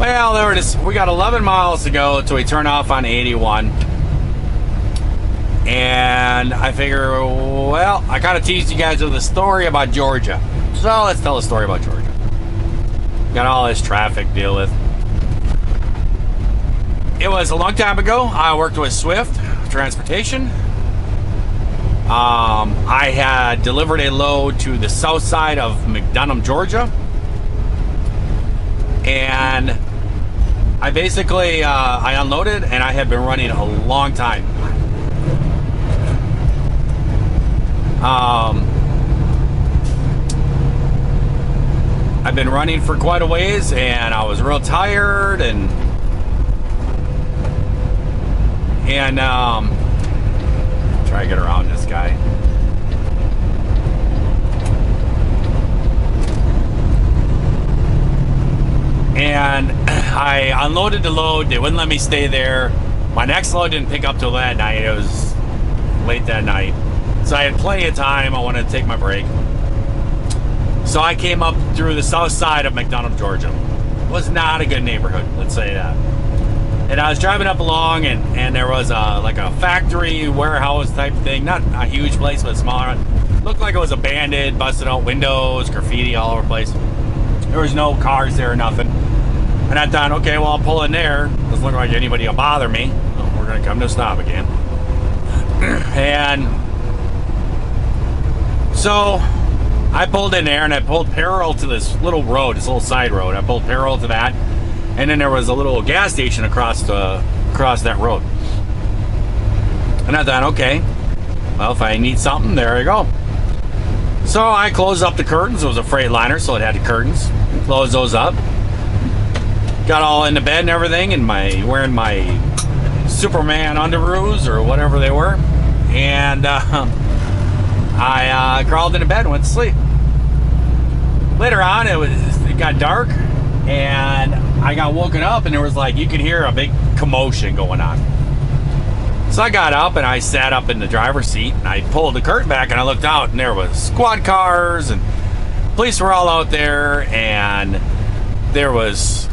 Well, we got 11 miles to go till we turn off on 81. And I figure, well, I kind of teased you guys with a story about Georgia. So let's tell a story about Georgia. Got all this traffic to deal with. It was a long time ago. I worked with Swift Transportation. I had delivered a load to the south side of McDonough, Georgia. And I basically, I unloaded, and I had been running a long time. I've been running for quite a ways, and I was real tired, and try to get around this guy. And I unloaded the load. They wouldn't let me stay there. My next load didn't pick up till that night. It was late that night. So I had plenty of time. I wanted to take my break. So I came up through the south side of McDonough, Georgia. It was not a good neighborhood, let's say that. And I was driving up along, and there was like a factory, warehouse type thing. Not a huge place, but smaller. Looked like it was abandoned, busted out windows, graffiti all over the place. There was no cars there or nothing. And I thought, okay, well, I'll pull in there. Doesn't look like anybody will bother me. So we're going to come to a stop again. And so I pulled in there, and I pulled parallel to this little road, this little side road. I pulled parallel to that. And then there was a little gas station across that road. And I thought, okay, well, if I need something, there I go. So I closed up the curtains. It was a Freightliner, so it had the curtains. Closed those up. Got all into bed and everything, and wearing my Superman underoos or whatever they were. And I crawled into bed and went to sleep. Later on, it got dark, and I got woken up, and there was like, you could hear a big commotion going on. So I got up, and I sat up in the driver's seat, and I pulled the curtain back, and I looked out, and there was squad cars, and police were all out there, and there was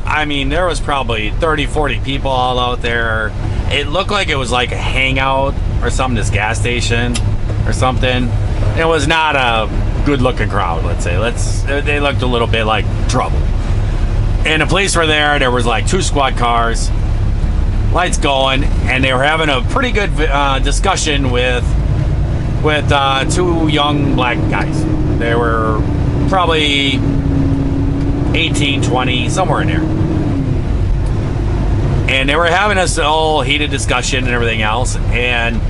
probably 30, 40 people all out there. It looked like it was like a hangout or something, this gas station or something. It was not a good-looking crowd, let's say. They looked a little bit like trouble. And the police were there. There was like 2 squad cars, lights going, and they were having a pretty good discussion with 2 young black guys. They were probably 18, 20, somewhere in there. And they were having this whole heated discussion and everything else. And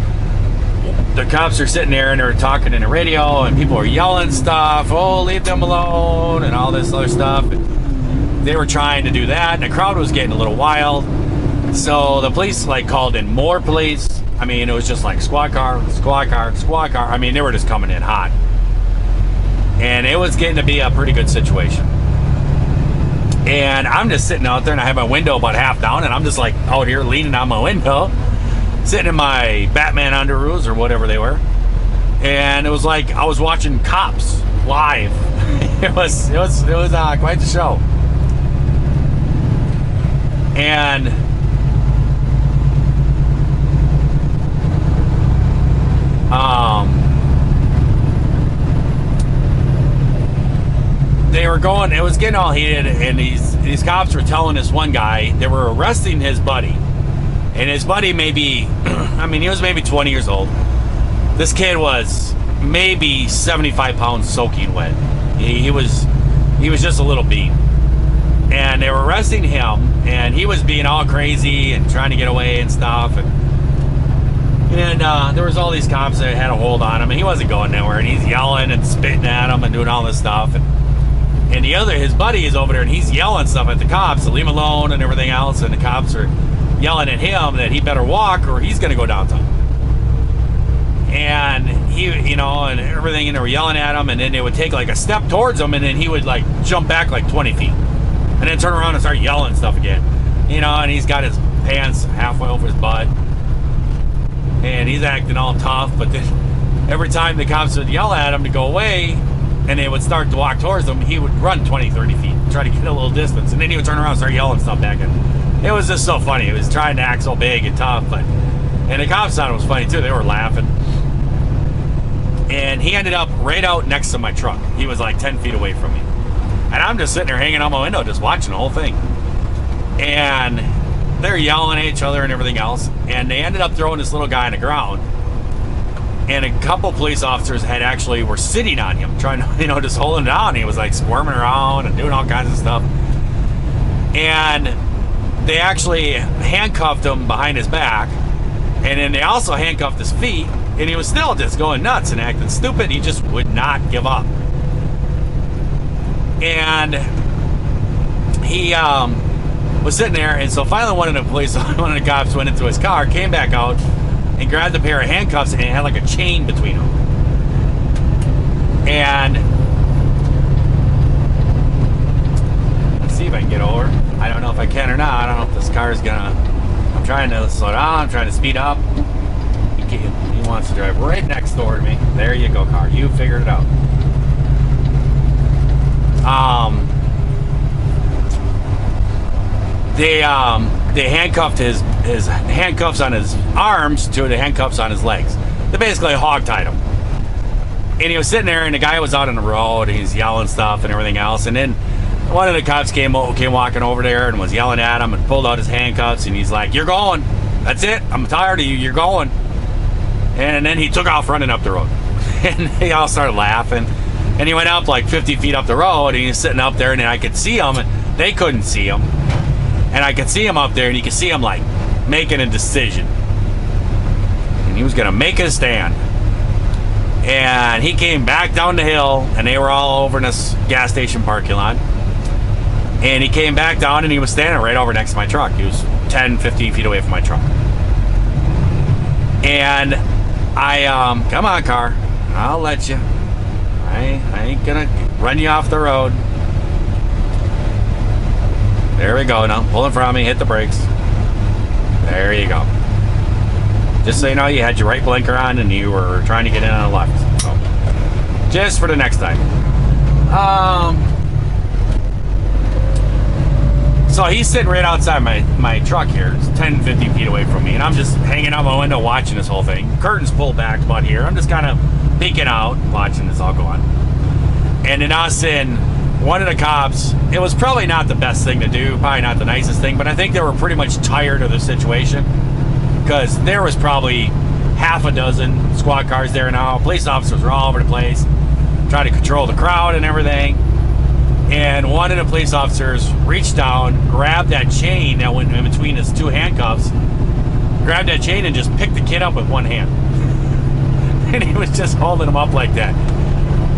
the cops are sitting there, and they're talking in the radio, and people are yelling stuff. Oh, leave them alone, and all this other stuff. And they were trying to do that, and the crowd was getting a little wild. So the police called in more police. I mean, it was just like squad car, squad car, squad car. I mean, they were just coming in hot. And it was getting to be a pretty good situation. And I'm just sitting out there, and I have my window about half down, and I'm just like out here leaning on my window, sitting in my Batman underoos or whatever they were. And it was like I was watching Cops live. It was quite the show. And they were going, it was getting all heated, and these cops were telling this one guy they were arresting his buddy. And his buddy he was maybe 20 years old. This kid was maybe 75 pounds soaking wet. He was just a little bean. And they were arresting him, and he was being all crazy and trying to get away and stuff. And there was all these cops that had a hold on him, and he wasn't going nowhere. And he's yelling and spitting at him and doing all this stuff. And his buddy is over there, and he's yelling stuff at the cops to leave him alone and everything else. And the cops are yelling at him that he better walk or he's going to go downtown. And and everything, and they were yelling at him, and then they would take like a step towards him, and then he would like jump back like 20 feet and then turn around and start yelling stuff again. And he's got his pants halfway over his butt, and he's acting all tough. But then every time the cops would yell at him to go away, and they would start to walk towards him, he would run 20, 30 feet, try to get a little distance, and then he would turn around and start yelling stuff back at him. It was just so funny. He was trying to act so big and tough, and the cops thought it was funny too. They were laughing. And he ended up right out next to my truck. He was like 10 feet away from me. And I'm just sitting there hanging out my window, just watching the whole thing. And they're yelling at each other and everything else. And they ended up throwing this little guy on the ground. And a couple police officers were sitting on him, trying to, just holding him down. He was like squirming around and doing all kinds of stuff. And they actually handcuffed him behind his back. And then they also handcuffed his feet. And he was still just going nuts and acting stupid. He just would not give up. And he was sitting there. And so finally one of the cops went into his car, came back out, and grabbed a pair of handcuffs, and it had like a chain between them. And let's see if I can get over. I don't know if I can or not. I don't know if this car is gonna. I'm trying to slow down. I'm trying to speed up. He wants to drive right next door to me. There you go, car. You figured it out. They handcuffed his handcuffs on his arms to the handcuffs on his legs. They basically hog-tied him. And he was sitting there, and the guy was out on the road, and he's yelling stuff and everything else. And then one of the cops came walking over there and was yelling at him and pulled out his handcuffs, and he's like, "You're going. That's it. I'm tired of you. You're going." And then he took off running up the road. And they all started laughing. And he went up like 50 feet up the road, and he was sitting up there, and I could see him, and they couldn't see him. And I could see him up there, and you could see him like making a decision. And he was going to make a stand. And he came back down the hill, and they were all over in this gas station parking lot. And he came back down, and he was standing right over next to my truck. He was 10, 15 feet away from my truck. And I, come on, car, I'll let you. I ain't gonna run you off the road. There we go. Now pull in front of me, hit the brakes. There you go. Just so you know, you had your right blinker on and you were trying to get in on the left. So, just for the next time. So he's sitting right outside my truck here. It's 10, 50 feet away from me. And I'm just hanging out my window watching this whole thing. Curtains pulled back about here. I'm just kind of peeking out, watching this all go on. And then all of a sudden, one of the cops, it was probably not the best thing to do, probably not the nicest thing, but I think they were pretty much tired of the situation. Because there was probably half a dozen squad cars there now. Police officers were all over the place, trying to control the crowd and everything. And one of the police officers reached down, grabbed that chain that went in between his two handcuffs, grabbed that chain and just picked the kid up with one hand. And he was just holding him up like that.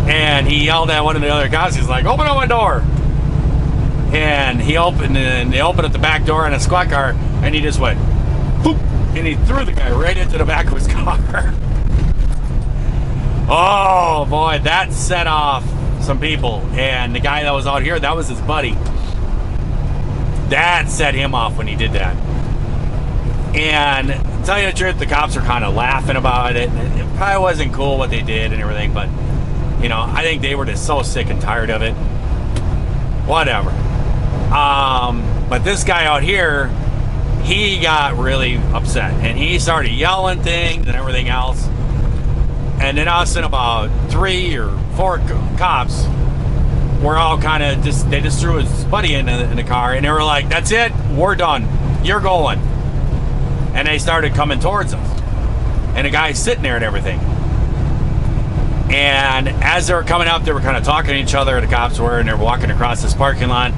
And he yelled at one of the other guys. He's like, "Open up my door!" And he opened, and they opened up the back door in a squad car, and he just went, boop, and he threw the guy right into the back of his car. Oh boy, that set off some people. And the guy that was out here, that was his buddy. That set him off when he did that. And to tell you the truth, the cops were kind of laughing about it. It probably wasn't cool what they did and everything, but I think they were just so sick and tired of it. Whatever. But this guy out here, he got really upset, and he started yelling things and everything else. And then all of a sudden, about 3 or 4 cops were all kind of they just threw his buddy in the car, and they were like, "That's it, we're done, you're going." And they started coming towards us, and the guy's sitting there and everything. And as they were coming up, they were kind of talking to each other, the cops were, and they were walking across this parking lot,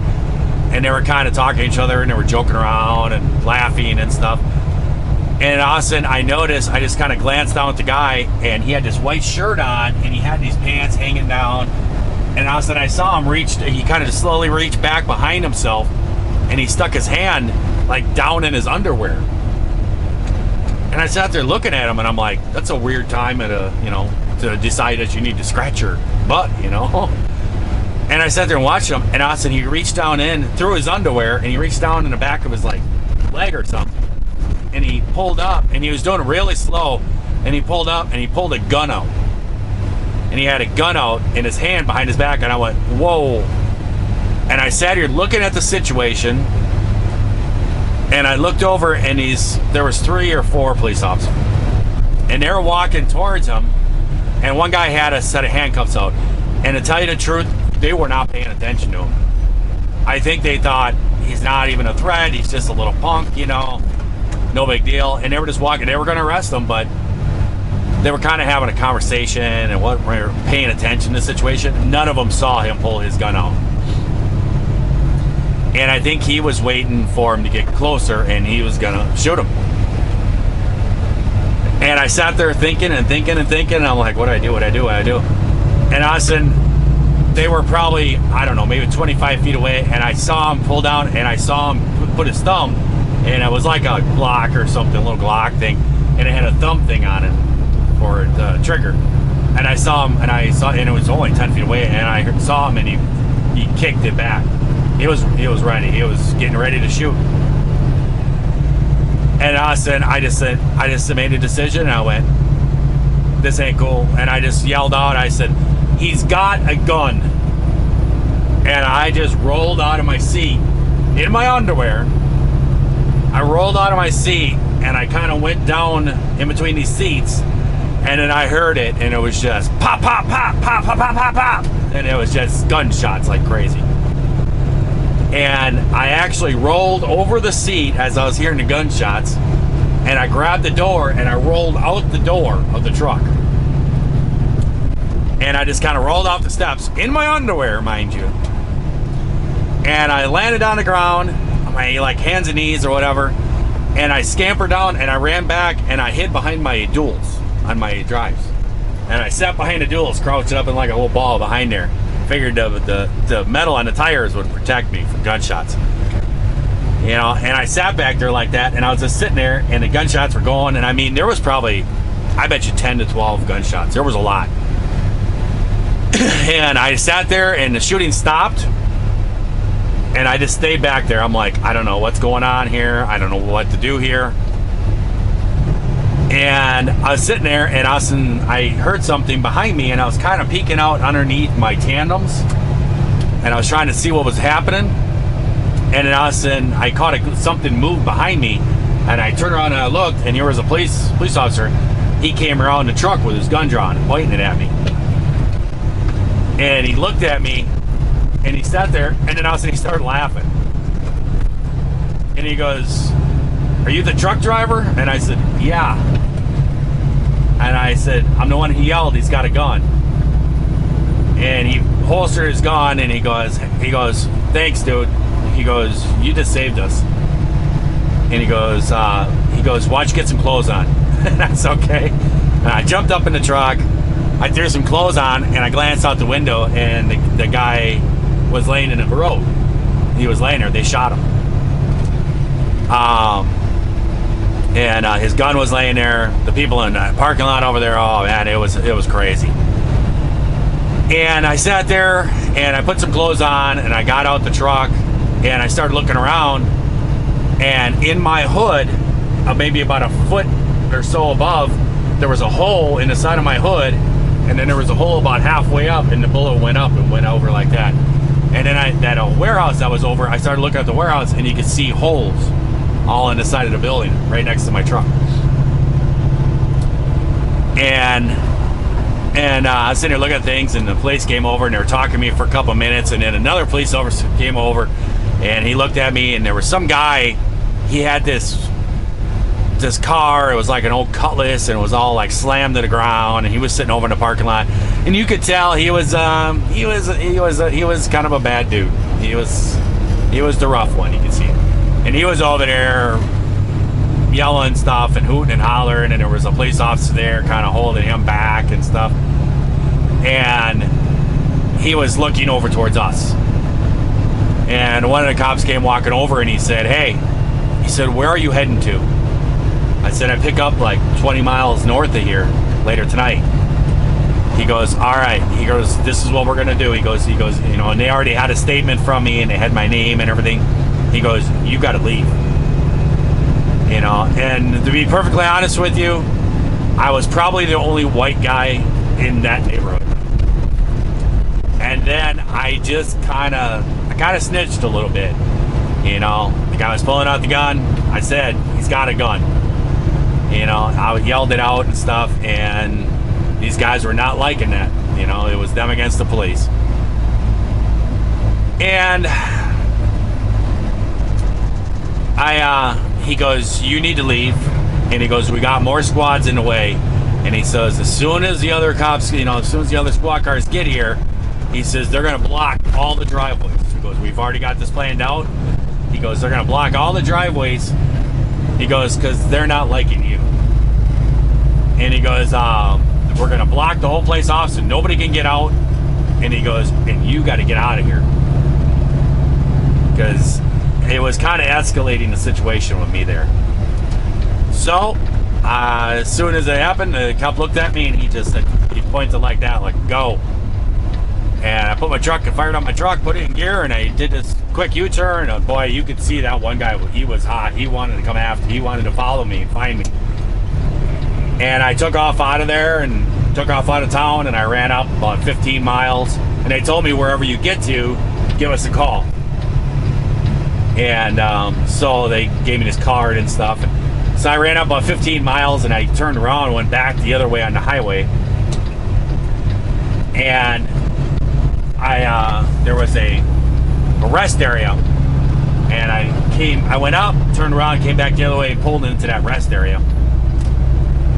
and they were kind of talking to each other, and they were joking around and laughing and stuff. And all of a sudden, I noticed, I just kind of glanced down at the guy, and he had this white shirt on, and he had these pants hanging down. And all of a sudden, I saw him he kind of just slowly reached back behind himself, and he stuck his hand like down in his underwear. And I sat there looking at him, and I'm like, that's a weird time to decide that you need to scratch your butt, And I sat there and watched him, and all of a sudden, he reached down through his underwear, and he reached down in the back of his leg or something. And he pulled up, and he was doing it really slow, and he pulled up, and he pulled a gun out. and he had a gun out in his hand behind his back, and I went, whoa. And I sat here looking at the situation, and I looked over, and there was 3 or 4 police officers, and they were walking towards him, and one guy had a set of handcuffs out, and to tell you the truth, they were not paying attention to him. I think they thought, he's not even a threat, he's just a little punk, no big deal. And they were just walking. They were going to arrest him, but they were kind of having a conversation and weren't paying attention to the situation. None of them saw him pull his gun out. And I think he was waiting for him to get closer, and he was going to shoot him. And I sat there thinking, and I'm like, what do I do? And all of a sudden, they were probably, I don't know, maybe 25 feet away, and I saw him pull down, and I saw him put his thumb, and it was like a Glock or something, a little Glock thing, and it had a thumb thing on it for the trigger. And I saw him, and it was only 10 feet away, and I saw him, and he kicked it back. He was ready. He was getting ready to shoot. And all of a sudden, I just made a decision, and I went, this ain't cool. And I just yelled out, I said, he's got a gun. And I just rolled out of my seat in my underwear. I rolled out of my seat, and I kind of went down in between these seats, and then I heard it, and it was just pop, pop, pop, pop, pop, pop, pop, pop. And it was just gunshots like crazy. And I actually rolled over the seat as I was hearing the gunshots, and I grabbed the door, and I rolled out the door of the truck. And I just kind of rolled off the steps in my underwear, mind you. And I landed on the ground, on my like hands and knees or whatever, and I scampered down, and I ran back, and I hid behind my duals on my drives. And I sat behind the duals, crouched up in like a little ball behind there. Figured the metal on the tires would protect me from gunshots. And I sat back there like that, and I was just sitting there, and the gunshots were going, and I mean, there was probably, I bet you 10 to 12 gunshots. There was a lot. And I sat there, and the shooting stopped, and I just stayed back there. I'm like, I don't know what's going on here. I don't know what to do here. And I was sitting there, and all of a sudden I heard something behind me, and I was kind of peeking out underneath my tandems, and I was trying to see what was happening. And then all of a sudden I caught something move behind me, and I turned around and I looked, and here was a police officer. He came around the truck with his gun drawn, pointing it at me. And he looked at me, and he sat there, and then all of a sudden he started laughing. And he goes, "Are you the truck driver?" And I said, "Yeah." And I said, "I'm the one he yelled, he's got a gun." And he holstered his gun, and he goes, "Thanks, dude." He goes, "You just saved us." And he goes, "Why don't you get some clothes on?" And that's okay. And I jumped up in the truck, I threw some clothes on, and I glanced out the window, and the guy was laying in the road. He was laying there. They shot him. And his gun was laying there. The people in the parking lot over there, oh man, it was crazy. And I sat there, and I put some clothes on, and I got out the truck, and I started looking around, and in my hood, maybe about a foot or so above, there was a hole in the side of my hood, and then there was a hole about halfway up, and the bullet went up and went over like that. And then that warehouse that was over, I started looking at the warehouse, and you could see holes all in the side of the building, right next to my truck. And I was sitting there looking at things, and the police came over, and they were talking to me for a couple of minutes, and then another police officer came over, and he looked at me, and there was some guy, he had this car, it was like an old Cutlass, and it was all like slammed to the ground, and he was sitting over in the parking lot, and you could tell he was kind of a bad dude. He was the rough one, you could see it. And he was over there yelling stuff and hooting and hollering, and there was a police officer there kind of holding him back and stuff. And he was looking over towards us. And one of the cops came walking over, and he said, "Hey," he said, "where are you heading to?" I said, "I pick up like 20 miles north of here later tonight." He goes, "All right." He goes, "This is what we're going to do." He goes, and they already had a statement from me, and they had my name and everything. He goes, "You got to leave." And to be perfectly honest with you, I was probably the only white guy in that neighborhood. then I just kind of snitched a little bit. You know, the guy was pulling out the gun. I said, he's got a gun. You know, I yelled it out and stuff, and these guys were not liking that. You know, it was them against the police. And he goes, you need to leave. And he goes, we got more squads in the way. And he says, as soon as the other cops, you know, as soon as the other squad cars get here, he says, they're going to block all the driveways. He goes, we've already got this planned out. He goes, they're going to block all the driveways. He goes, because they're not liking you. And he goes, we're going to block the whole place off so nobody can get out. And he goes, and you got to get out of here. Because it was kind of escalating the situation with me there. So, as soon as it happened, the cop looked at me and he just said, he pointed like that, like, go. And I put my truck and fired up my truck, put it in gear, and I did this quick U-turn. And boy, you could see that one guy, he was hot. He wanted to come after, he wanted to follow me and find me. And I took off out of there and took off out of town, and I ran up about 15 miles. And they told me, wherever you get to, give us a call. And so they gave me this card and stuff. And so I ran up about 15 miles, and I turned around and went back the other way on the highway. And there was a rest area, and I went up, turned around, came back the other way, and pulled into that rest area.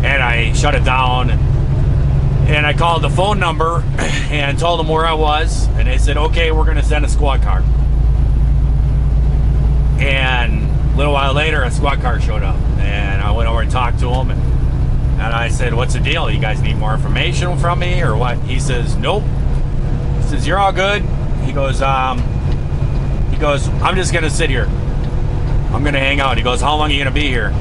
And I shut it down, and I called the phone number and told them where I was, and they said, okay, we're going to send a squad car. And a little while later, a squad car showed up, and I went over and talked to them, and I said, what's the deal? You guys need more information from me or what? He says, nope. He says, you're all good. He goes, I'm just going to sit here. I'm going to hang out. He goes, how long are you going to be here?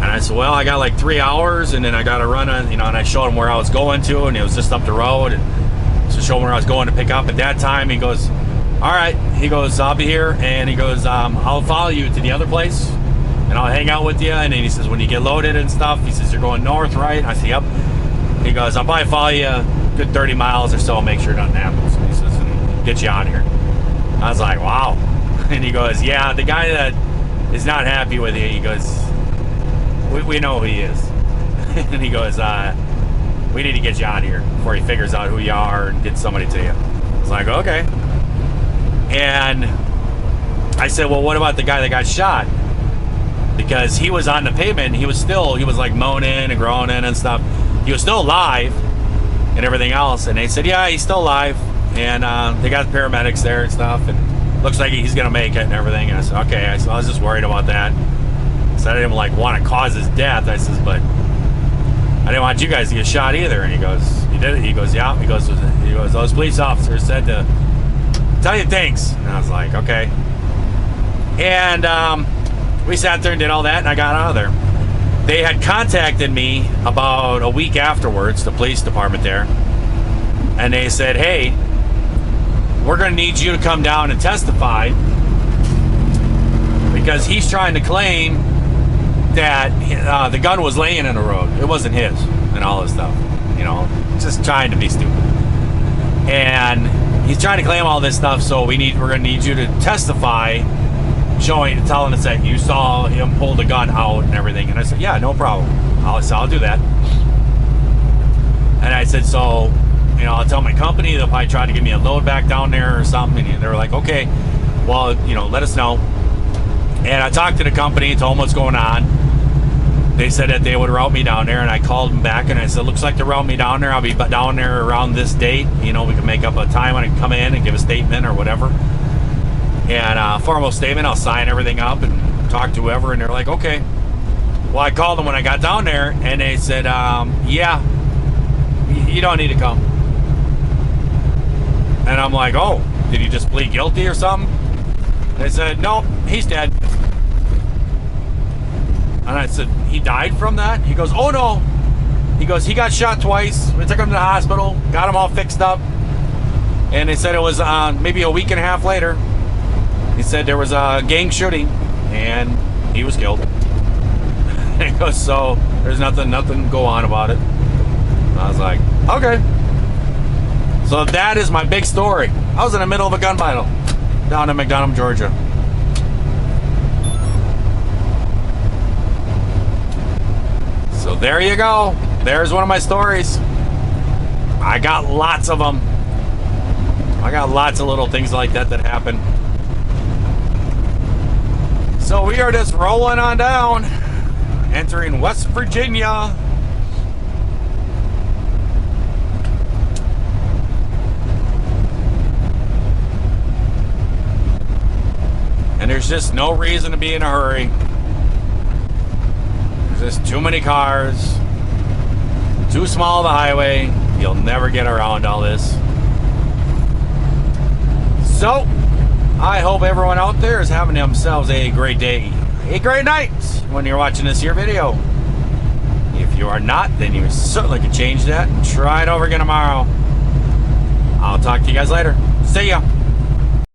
And I said, well, I got like 3 hours, and then I got to run on, you know, and I showed him where I was going to, and it was just up the road, and so showed him where I was going to pick up. At that time, he goes, all right. He goes, I'll be here, and he goes, I'll follow you to the other place, and I'll hang out with you. And then he says, when you get loaded and stuff, he says, you're going north, right? I said, yep. He goes, I'll probably follow you a good 30 miles or so, I'll make sure nothing happens. He says, and get you out of here. I was like, wow. And he goes, yeah, the guy that is not happy with you, he goes, we know who he is. And he goes, we need to get you out of here before he figures out who you are and gets somebody to you. I was like, okay. And I said, well, what about the guy that got shot? Because he was on the pavement. He was like moaning and groaning and stuff. He was still alive and everything else. And they said, yeah, he's still alive. And they got paramedics there and stuff. And looks like he's going to make it and everything. And I said, okay. I was just worried about that. So I didn't want to cause his death. I says, but I didn't want you guys to get shot either. And he goes, you did it? He goes, yeah. He goes, those police officers said to tell you thanks. And I was like, okay. And we sat there and did all that, and I got out of there. They had contacted me about a week afterwards, the police department there, and they said, hey, we're going to need you to come down and testify because he's trying to claim that the gun was laying in the road. It wasn't his and all this stuff. You know, just trying to be stupid. And he's trying to claim all this stuff, so we're going to need you to testify, telling us that you saw him pull the gun out and everything. And I said, yeah, no problem. I'll do that. And I said, so, you know, I'll tell my company. They'll probably try to give me a load back down there or something. And they were like, okay, well, you know, let us know. And I talked to the company, told them what's going on. They said that they would route me down there, and I called them back, and I said, looks like they're routing me down there. I'll be down there around this date. You know, we can make up a time when I can come in and give a statement or whatever. And a formal statement, I'll sign everything up and talk to whoever, and they're like, okay. Well, I called them when I got down there, and they said, yeah, you don't need to come. And I'm like, oh, did he just plead guilty or something? They said, no, he's dead. And I said, he died from that? He goes, oh no. He goes, he got shot twice. We took him to the hospital, got him all fixed up. And they said it was maybe a week and a half later. He said there was a gang shooting and he was killed. And he goes, so there's nothing go on about it. And I was like, okay. So that is my big story. I was in the middle of a gun battle down in McDonough, Georgia. So there you go. There's one of my stories. I got lots of them. I got lots of little things like that that happen. So we are just rolling on down, entering West Virginia. And there's just no reason to be in a hurry. There's just too many cars. Too small of a highway. You'll never get around all this. So, I hope everyone out there is having themselves a great day, a great night when you're watching this here video. If you are not, then you certainly could change that and try it over again tomorrow. I'll talk to you guys later. See ya.